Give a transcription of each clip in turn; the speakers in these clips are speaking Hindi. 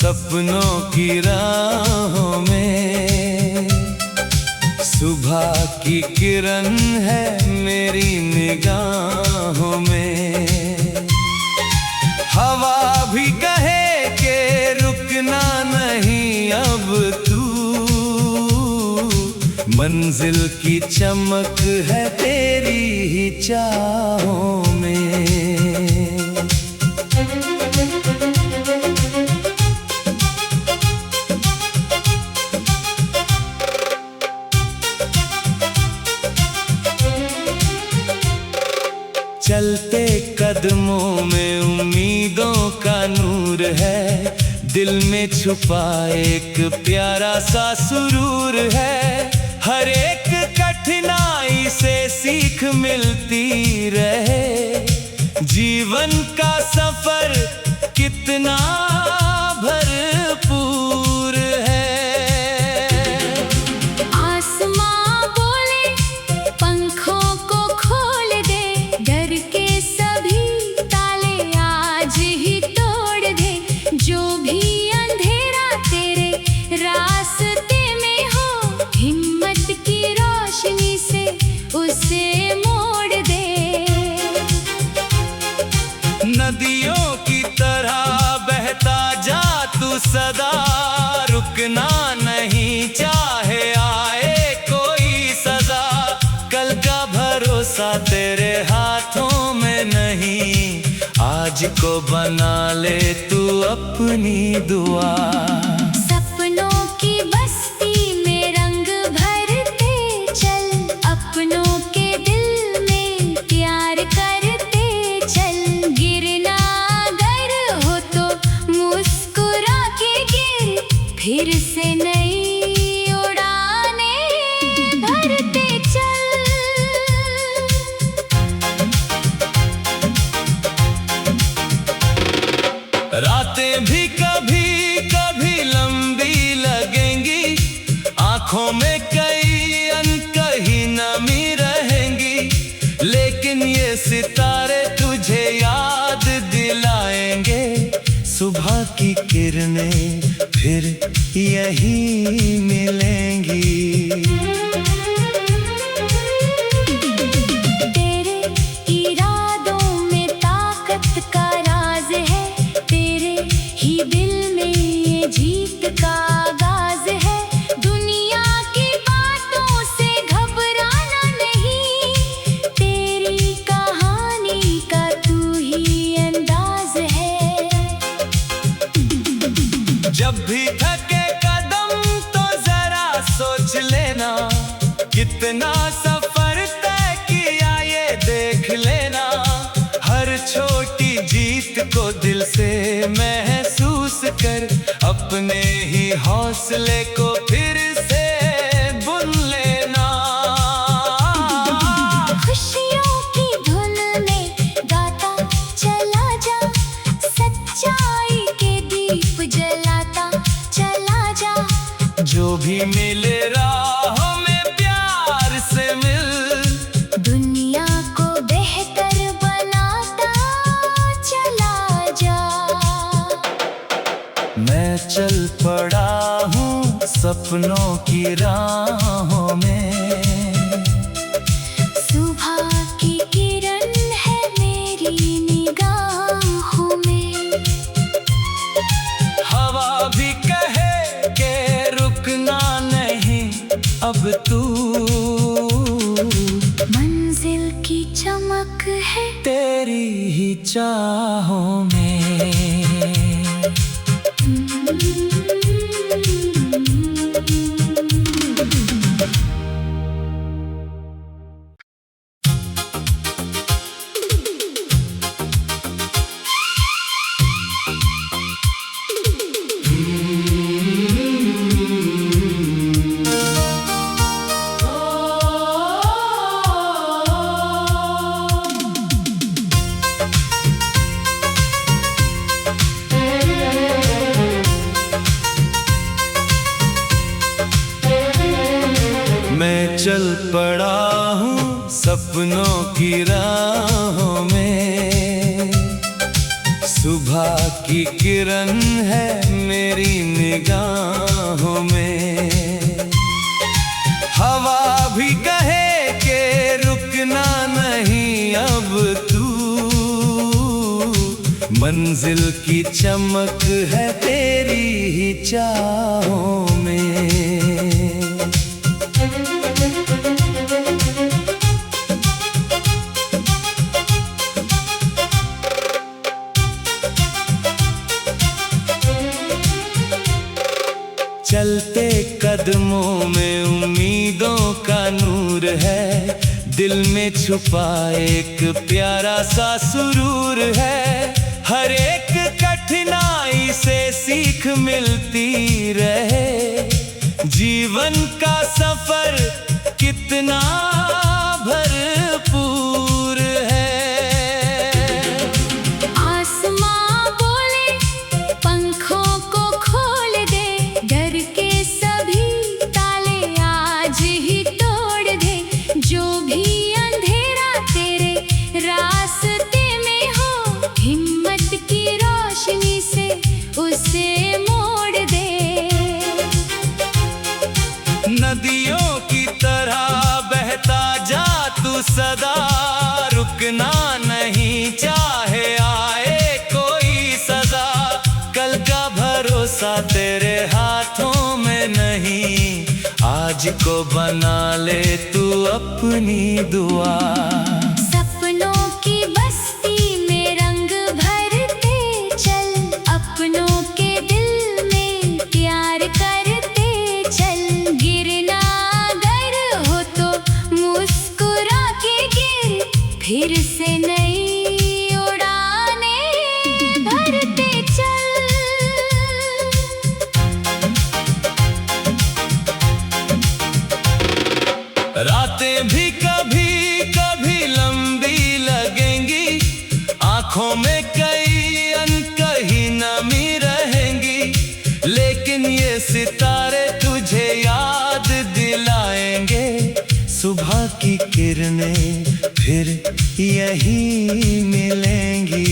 सपनों की राहों में। सुबह की किरण है मेरी निगाहों में। हवा भी कहे कि रुकना नहीं अब तू। मंजिल की चमक है तेरी ही चाहों में। चलते कदमों में उम्मीदों का नूर है। दिल में छुपा एक प्यारा सा सुरूर है। हर एक कठिनाई से सीख मिलती रहे। जीवन का सफर कितना भरपूर है। आसमां बोले पंखों को खोल दे। डर के सभी ताले आज ही तोड़ दे। जो भी अंधेरा तेरे रास्ते में हो, हिम्मत की रोशनी से उसे मोड़ दे। नदियों की तरह बहता जा तू सदा। रुकना नहीं चाहे आए कोई सजा। कल का भरोसा तेरे हाथों में नहीं। आज को बना ले तू अपनी दुआ। सपनों की बस्ती में रंग भरते चल। अपनों के दिल में प्यार करते चल। गिरना अगर हो तो मुस्कुरा के गिर। फिर से नई उड़ाने भरते चल। रातें भी कभी कभी लंबी लगेंगी। आंखों में कई अनकही नमी रहेंगी। लेकिन ये सितारे तुझे याद दिलाएंगे। सुबह की किरणें फिर यही मिलेंगी। तेरे इरादों में ताकत का राज है। तेरे ही दिल में ये जीत का आगाज है। दुनिया की बातों से घबराना नहीं। तेरी कहानी का तू ही अंदाज है। जब भी थके कदम तो जरा सोच लेना। कितना सफर तय किया ये देख लेना। हर छोटी जीत को दिल से महसूस कर। अपने ही हौसले को फिर से बुन लेना। खुशियों की धुन में गाता चला जा। सच्चाई के दीप जलाता चला जा। जो भी मिले राह में प्यार से मिल। दुनिया को बेहतर बनाता चला जा। मैं चल पड़ा हूँ सपनों की राहों में। सुबह की किरण है मेरी निगाहों में। हवा भी कहे के रुकना नहीं अब तू। मंजिल की चमक है तेरी ही चाहों में। चल पड़ा हूँ सपनों की राहों में। सुबह की किरण है मेरी निगाहों में। हवा भी कहे के रुकना नहीं अब तू, मंजिल की चमक है तेरी ही चाहों में। चलते कदमों में उम्मीदों का नूर है, दिल में छुपा एक प्यारा सा सुरूर है। हर एक कठिनाई से सीख मिलती रहे, जीवन का सफर कितना भरपूर है। आसमां बोले पंखों को खोल दे, डर के सभी ताले आज ही तोड़ दे। जो भी अंधेरा तेरे रास्ते में हो, हिम्मत की रोशनी से उसे मोड़ दे। नदियों की तरह बहता जा तू सदा, रुकना नहीं चाहे आए कोई सजा। कल का भरोसा तेरे हाथों में नहीं, आज को बना ले तू अपनी दुआ। सपनों की बस्ती में रंग भरते चल, अपनों के दिल में प्यार करते चल। गिरना अगर हो तो मुस्कुरा के गिर, फिर से नई उड़ाने भरते चल। रातें भी कभी कभी लंबी लगेंगी, आंखों में कई अनकही नमी रहेंगी। लेकिन ये सितारे तुझे याद दिलाएंगे, सुबह की किरणें फिर यही मिलेंगी।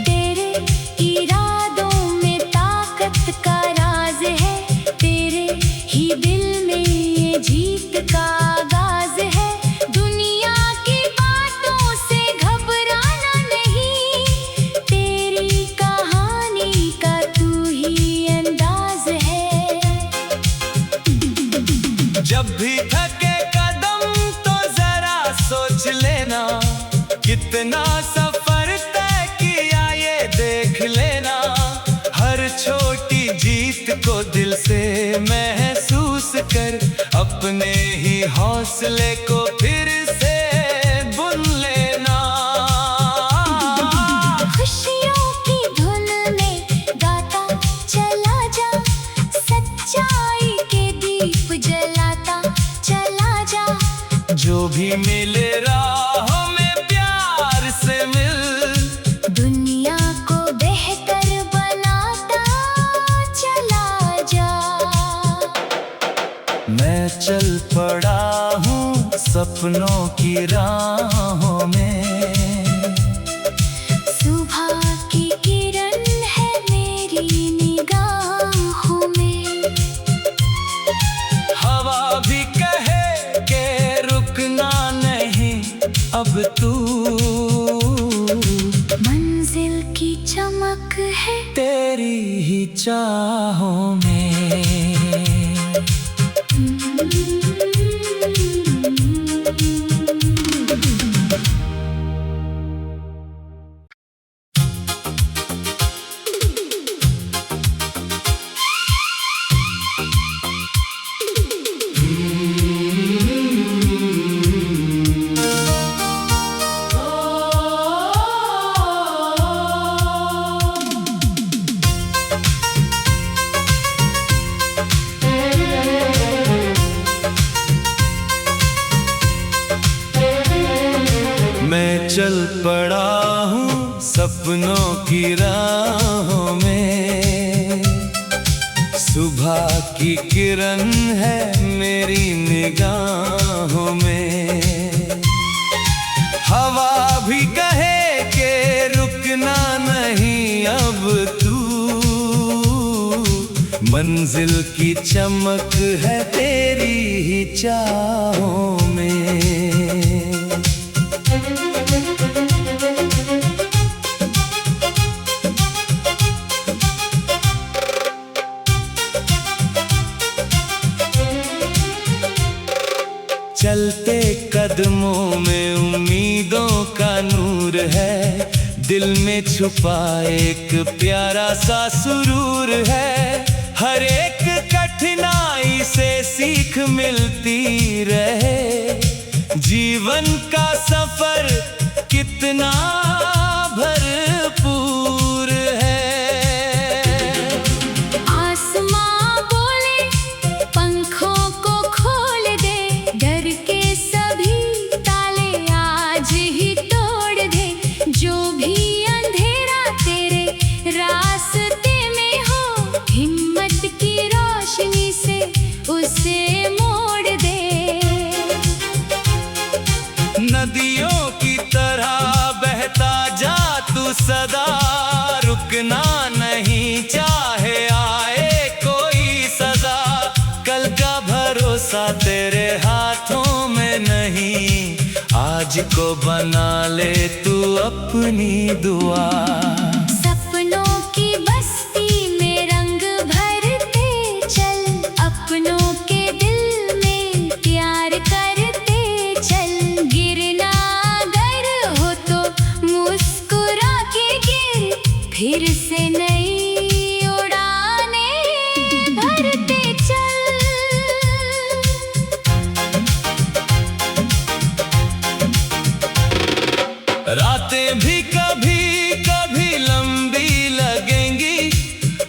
तेरे इरादों में ताकत का राज है, तेरे ही दिल में ये जीत का आगाज है। दुनिया की बातों से घबराना नहीं, तेरी कहानी का तू ही अंदाज है। जब भी थके कदम तो जरा सोच लेना, कितना सफर तय किया ये देख लेना। हर छोटी जीत को दिल से महसूस कर, अपने ही हौसले को फिर से बुन लेना। खुशियों की धुन में गाता चला जा, सच्चाई के दीप जलाता चला जा। जो भी मिले राहों में प्यार से मिल, दुनिया को बेहतर बनाता चला जा। मैं चल पड़ा हूँ सपनों की राहों में। सुबह की किरण है मेरी निगाहों में। हवा भी कहे के रुकना नहीं अब तू, मंजिल की चमक है तेरी ही चाहों में। मैं चल पड़ा हूँ सपनों की राहों में। सुबह की किरण है मेरी निगाहों में। हवा भी कहे के रुकना नहीं तू। मंजिल की चमक है तेरी ही चाहों में। चलते कदमों में उम्मीदों का नूर है, दिल में छुपा एक प्यारा सा सुरूर है। हर एक कठिनाई से सीख मिलती रहे, जीवन का सफर कितना भरपूर है। आसमां बोले पंखों को खोल दे, डर के सभी ताले आज ही तोड़ दे। जो भी अंधेरा तेरे रास्ते में हो, हिम्मत की रोशनी से उसे मोड़ दे। नदियों की तरह बहता जा तू सदा, रुकना नहीं चाहे आए कोई सजा। कल का भरोसा तेरे हाथों में नहीं, आज को बना ले तू अपनी दुआ। सपनों की बस्ती में रंग भरते चल, अपनों के दिल में प्यार करते चल। गिरना अगर हो तो मुस्कुरा के गिर, फिर से नई उड़ाने भरते चल। रातें भी कभी कभी लंबी लगेंगी,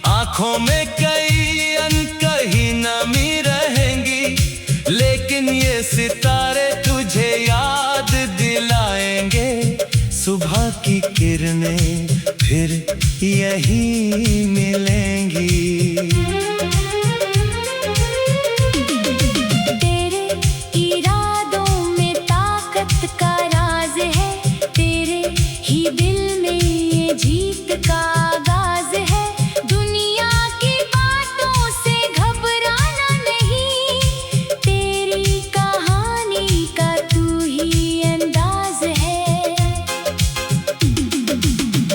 आंखों में कई अनकही नमी रहेंगी। लेकिन ये सितारे तुझे याद दिलाएंगे, सुबह की किरणें फिर यही मिलेंगी। तेरे इरादों में ताकत का राज है, तेरे ही दिल में ये जीत का आगाज है। दुनिया की बातों से घबराना नहीं, तेरी कहानी का तू ही अंदाज है।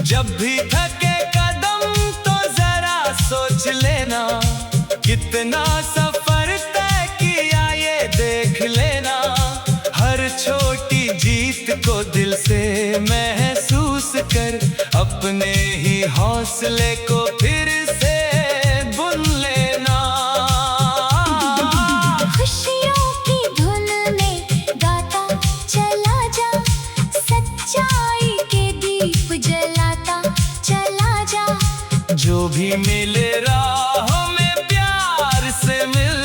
जब भी थके कदम तो जरा सोच लेना, कितना सफर तय किया ये देख लेना। हर छोटी जीत को दिल से महसूस कर, अपने ही हौसले को फिर से बुन लेना। खुशियों की धुन में गाता चला जा, सच्चाई के दीप जलाता चला जा। जो भी मिले राह में प्यार से मिल,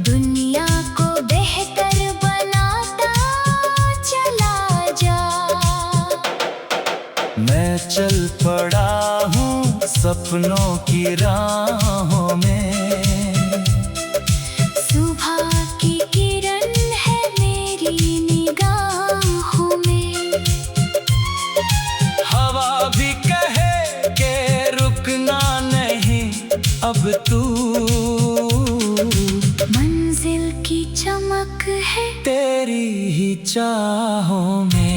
दुनिया को बेहतर बनाता चला जा। मैं चल पड़ा हूँ सपनों की राहों में। सुबह की किरण है मेरी निगाहों में। हवा भी कहे के रुकना नहीं अब तू। मंजिल की चमक है तेरी ही चाहों में।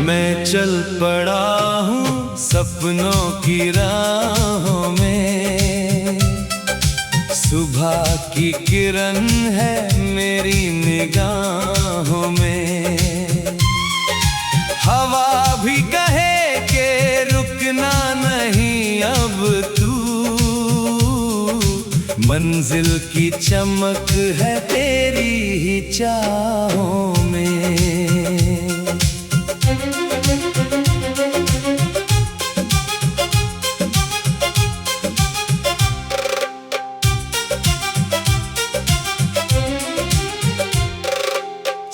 मैं चल पड़ा हूँ सपनों की राहों में। सुबह की किरण है मेरी निगाहों में। हवा भी कहे के रुकना नहीं अब तू। मंजिल की चमक है तेरी ही चाहों में।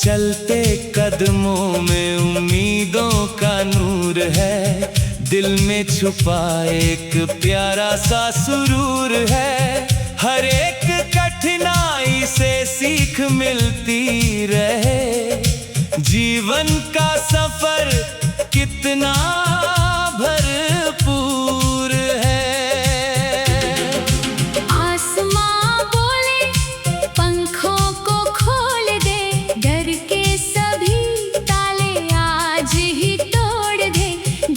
चलते कदमों में उम्मीदों का नूर है, दिल में छुपा एक प्यारा सा सुरूर है। हर एक कठिनाई से सीख मिलती रहे, जीवन का सफर कितना भरपूर है। आसमां बोले पंखों को खोल दे, डर के सभी ताले आज ही तोड़ दे।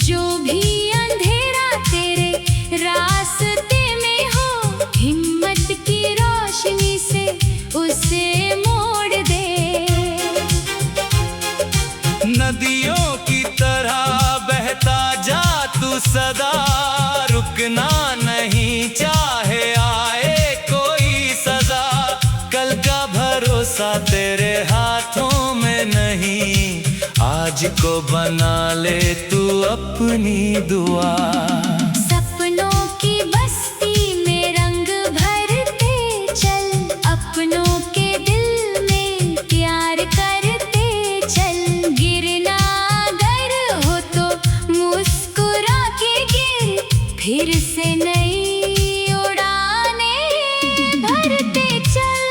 जो भी अंधेरा तेरे रास्ते में हो, हिम्मत की रोशनी से उसे मोड़ दे। नदियों की तरह बहता जा तू सदा, रुकना नहीं चाहे आए कोई सजा। कल का भरोसा तेरे हाथों में नहीं, आज को बना ले तू अपनी दुआ। सपनों की बस्ती में रंग भरते चल, अपनों के दिल में प्यार करते चल। गिरना अगर हो तो मुस्कुरा के गिर, फिर से नई उड़ाने भरते चल।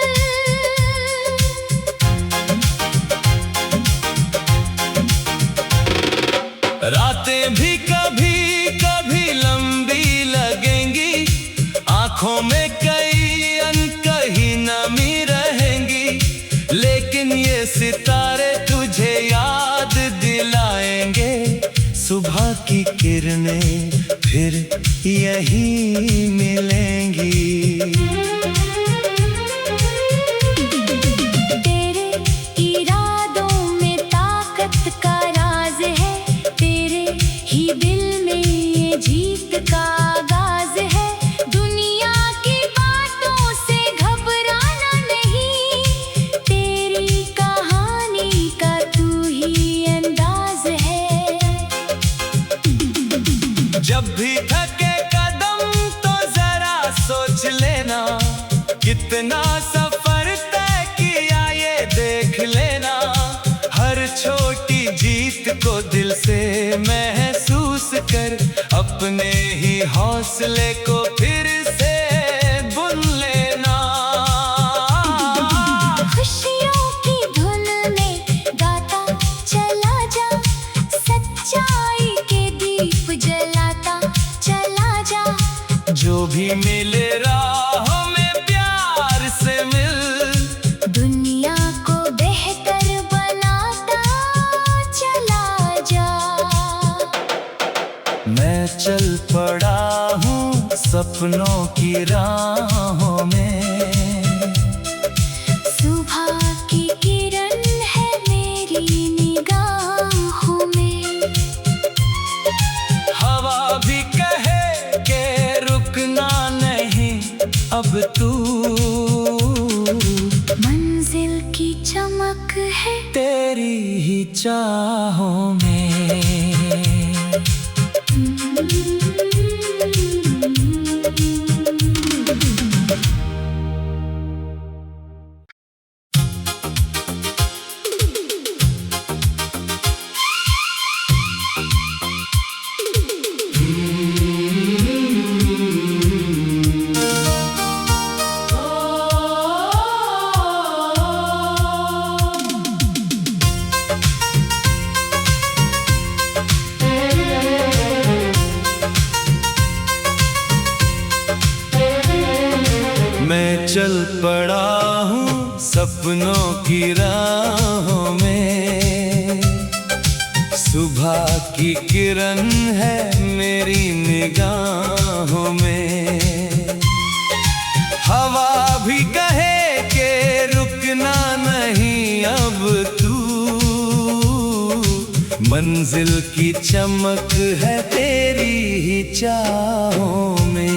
रातें भी कभी कभी लंबी लगेंगी, आंखों में कई अनकही नमी रहेंगी, लेकिन ये सितारे तुझे याद दिलाएंगे। सुबह की किरणें फिर यही मिलेंगी। तेरे इरादों में ताकत का राज है, तेरे ही दिल में ये जीत का आगाज है। दुनिया की बातों से घबराना नहीं, तेरी कहानी का तू ही अंदाज है। जब भी थके कदम तो जरा सोच लेना, कितना सफर तय किया ये देख लेना। हर छोटी जीत को दिल से महसूस कर, अपने ही हौसले को फिर से बुन लेना। खुशियों की धुन में गाता चला जा, सच्चाई के दीप जलाता चला जा। जो भी मिले राह में प्यार से मिल, दुनिया को बेहतर बनाता चला जा। मैं चल पड़ा हूँ सपनों की राहों में, सुबह की किरण है मेरी निगाहों में। हवा भी कहे के रुकना नहीं अब तू, मंजिल की चमक है तेरी ही चाहों में। मैं चल पड़ा हूँ सपनों की राहों में, सुबह की किरण है मेरी निगाहों में। हवा भी कहे के रुकना नहीं अब तू, मंजिल की चमक है तेरी ही चाहों में।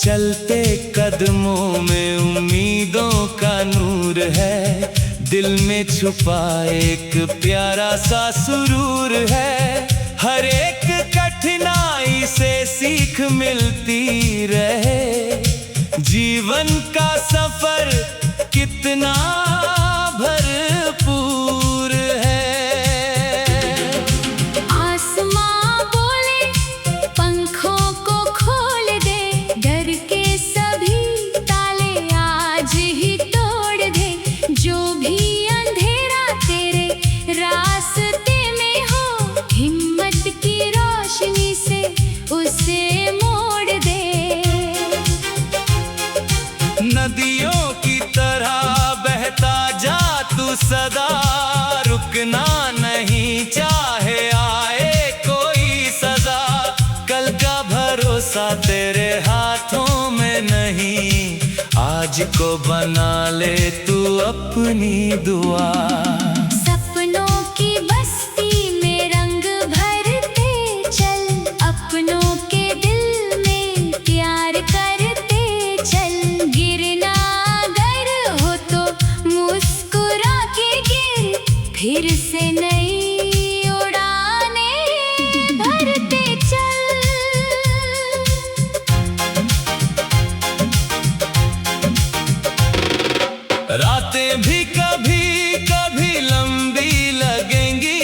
चलते कदमों में उम्मीदों का नूर है, दिल में छुपा एक प्यारा सा सुरूर है। हर एक कठिनाई से सीख मिलती रहे। जीवन का सफर कितना भरपूर है। आसमां बोले पंखों को खोल दे, डर के सभी ताले आज ही तोड़ दे। जो भी अंधेरा तेरे रास्ते में हो, हिम्मत की रोशनी से उसे मोड़ दे। नदियों की तरह बहता जा तू सदा, रुकना नहीं चाहे आए कोई सजा। कल का भरोसा तेरे हाथों में नहीं, आज को बना ले तू अपनी दुआ। सपनों की बस्ती में रंग भरते चल, अपनों के दिल में प्यार करते चल। गिरना अगर हो तो मुस्कुरा के गिर, फिर से नई उड़ाने भरते चल। रातें भी कभी कभी लंबी लगेंगी,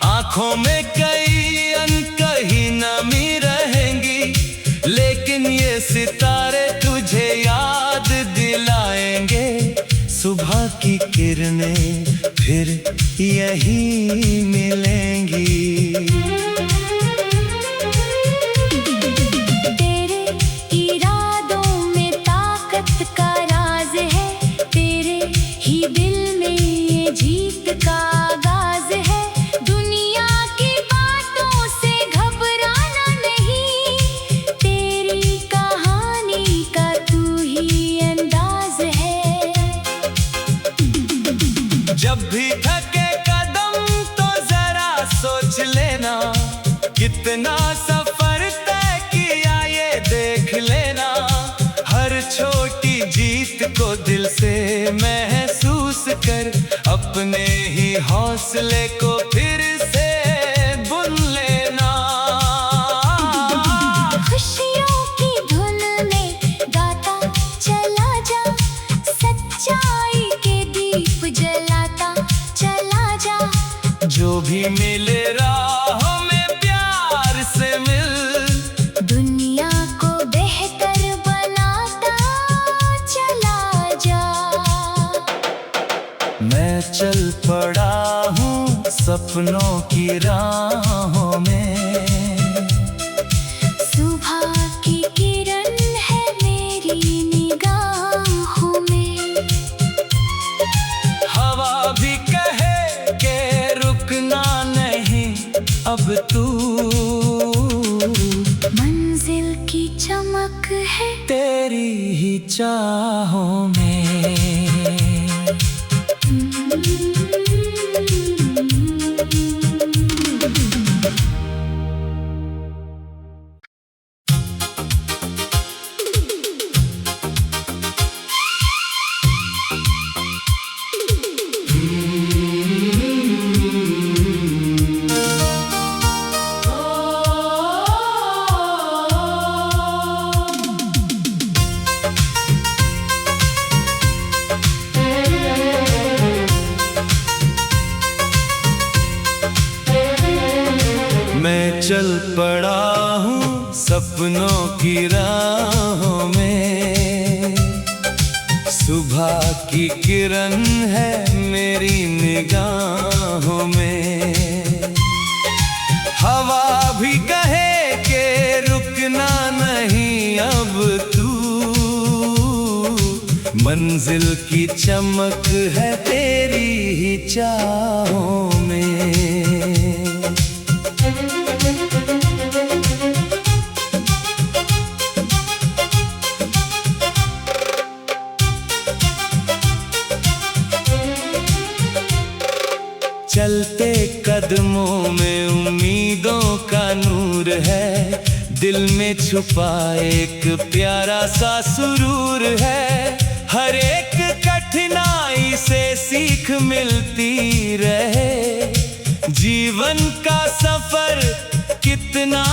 आंखों में कई अनकही नमी रहेंगी। लेकिन ये सितारे तुझे याद दिलाएंगे, सुबह की किरणें फिर यही मिलेंगी। तेरे इरादों में ताकत का राज है, तेरे ही दिल में ये जीत का आगाज है। दुनिया की बातों से घबराना नहीं, तेरी कहानी का तू ही अंदाज है। जब भी थके कदम तो जरा सोच लेना, कितना सफर तय किया ये देख लेना। हर छोटी जीत को दिल से महसूस कर, अपने ही हौसले को फिर से बुन लेना। खुशियों की धुन में गाता चला जा, सच्चाई के दीप जलाता चला जा। जो भी मिले राहों में प्यार से मिल, दुनिया को बेहतर बनाता चला जा। मैं चल पड़ा हूँ सपनों की राहों में। सुबह की किरण है मेरी निगाहों में। हवा भी कहे के रुकना नहीं अब तू, मंजिल की चमक है तेरी ही चाहों में। मैं चल पड़ा हूँ सपनों की राहों में। सुबह की किरण है मेरी निगाहों में। हवा भी कहे के रुकना नहीं अब तू, मंजिल की चमक है तेरी ही चाहों में। चलते कदमों में उम्मीदों का नूर है, दिल में छुपा एक प्यारा सा सुरूर है। हर एक कठिनाई से सीख मिलती रहे। जीवन का सफर कितना